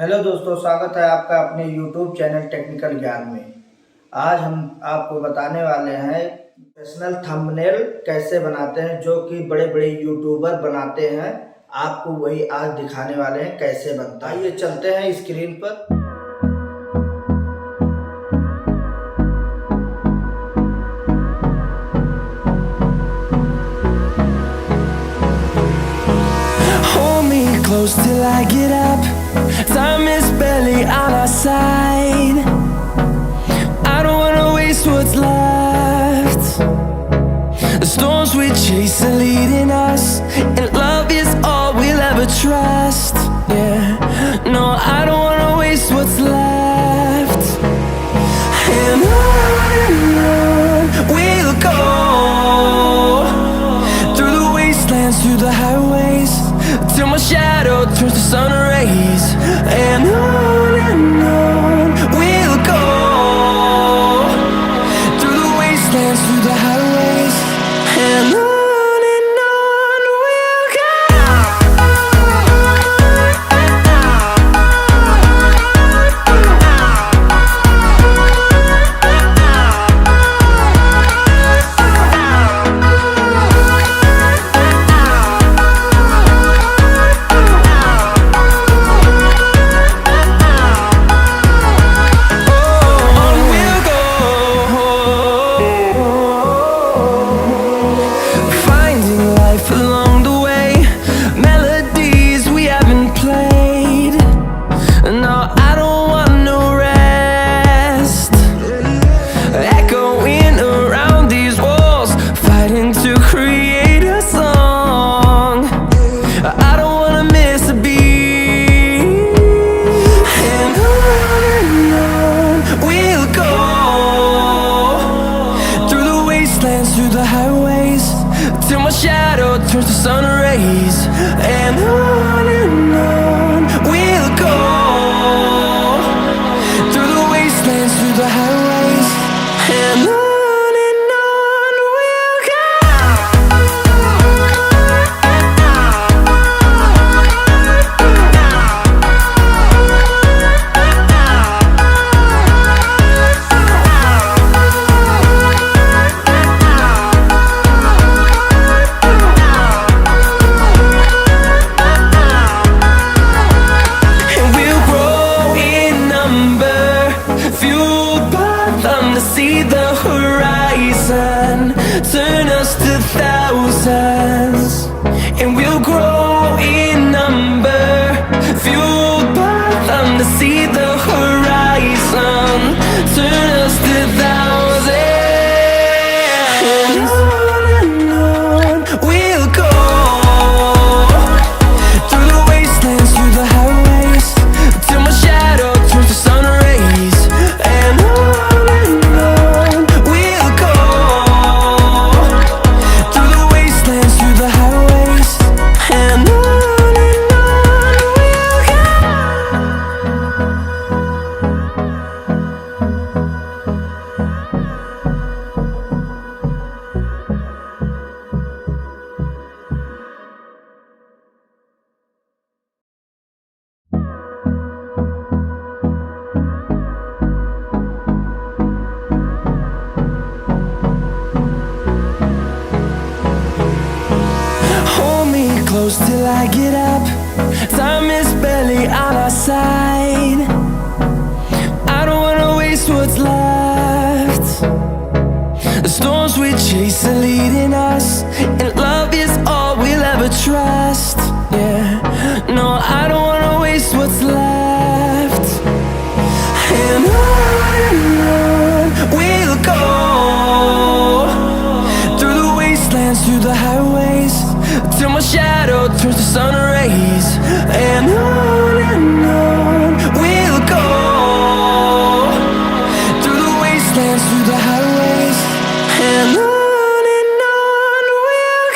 Hello दोस्तों, स्वागत है आपका अपने YouTube चैनल टेक्निकल ज्ञान में। आज हम आपको बताने वाले हैं प्रोफेशनल थंबनेल कैसे बनाते हैं, जो कि बड़े बड़े यूट्यूबर बनाते हैं। आपको वही आज दिखाने वाले हैं कैसे बनता है। आइए चलते हैं स्क्रीन पर। Close till I get up. Time is barely on our side. I don't wanna waste what's left. The storms we chase are leading us, and love is all we'll ever trust. Yeah, no, I don't wanna waste what's left. And on we'll go, through the wastelands, through the highways, till my shadow turns to sun rays. And on we'll go, through the wastelands, through the highways. And on we'll go. Through the highways, till my shadow turns to sun rays. And on we'll go, through the wastelands, through the highways. And on we'll go. See the horizon, turn us to thousands, and we'll grow in number, fueled by them. To see the horizon, turn us to thousands. And on we'll go, through the wastelands, through the highways, till my shadow turns to sun rays. And close till I get up. Time is barely on our side. I don't wanna waste what's left. The storms we chase are leading us, and love is all we'll ever trust. Yeah, no, I don't wanna waste what's left. And on we'll go, through the wastelands, through the highways, till my shadow turns to sun rays. And on we'll go, through the wastelands, through the highways. And on we'll go.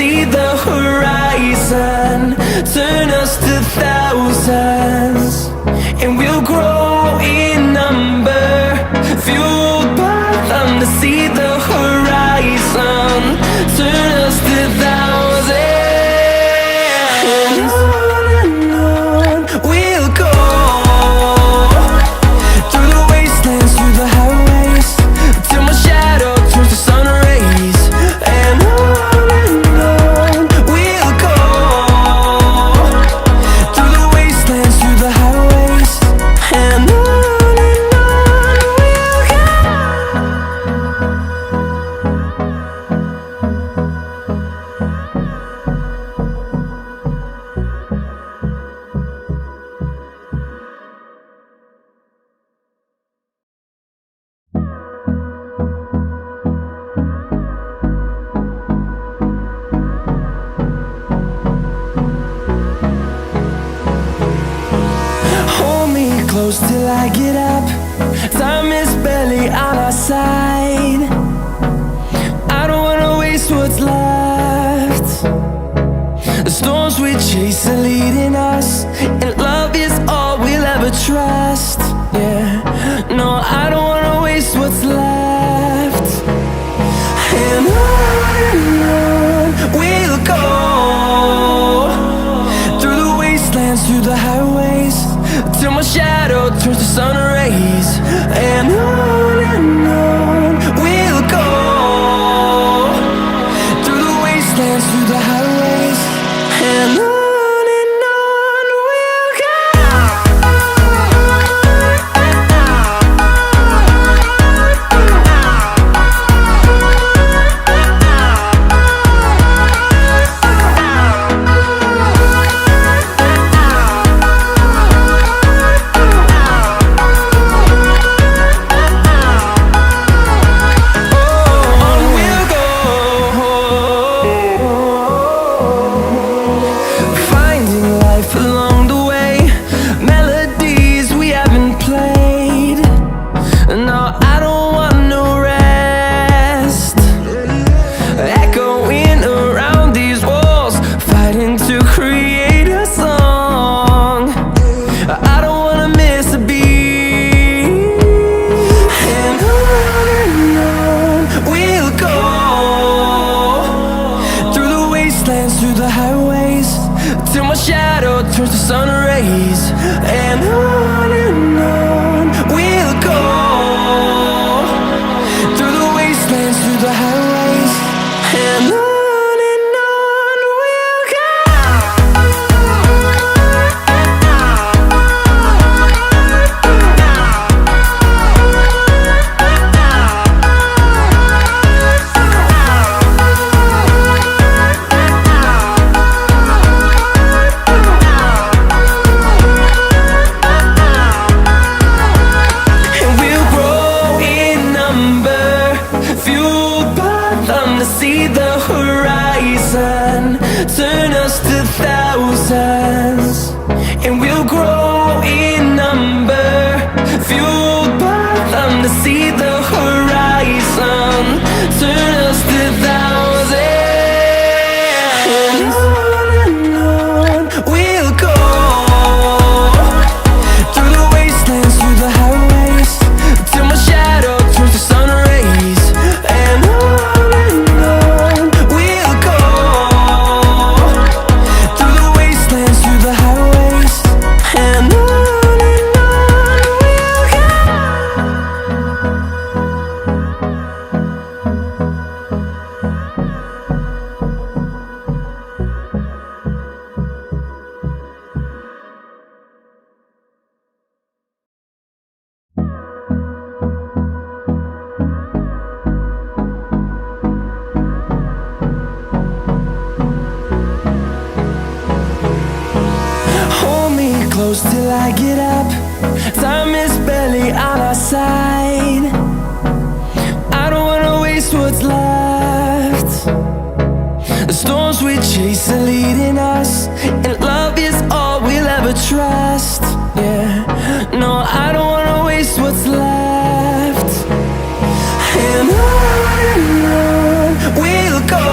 see the horizon, turn us to thousands, and we'll grow in number, fueled by them to see the horizon, turn us to thousands. And on we'll go, through the wastelands, through the highways, till my shadow turns to sun rays. And on we'll go, through the wastelands, through the highways. And on we'll go. Hold me close till I get up. Time is barely on our side. I don't wanna waste what's left. The storms we chase are leading us, and love is all we'll ever trust. Yeah, no, I don't wanna waste what's left. And on we'll go, through the wastelands, through the highways, till my shadow turns to sun rays. And on we'll go, through the wastelands, through the highways. And on we'll go. On we'll go, finding life along the way, melodies we haven't played. No, I don't want no rest, echoing around these walls, fighting to create a song. I don't wanna miss a beat. And on we'll go, through the wastelands, through the highways, till my shadow turns to sun rays. And on we'll go, through the wastelands, through the highways. And on we'll go. And we'll grow in number, fueled by them to see the horizon, turn us to thousands. And we'll grow in number, fueled by them to see the horizon, turn us to thousands. And on we'll go, through the wastelands, through the highways, till my shadow turns to sun rays. And on we'll go, through the wastelands, through the highways. And on we'll go. Hold me close till I get up. Time is barely on our side. I don't wanna waste what's left. The storms we chase are leading us, and love is all we'll ever trust. Yeah, no, I don't wanna waste what's left. And on we'll go,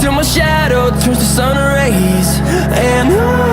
till my shadow turns to sun rays. And on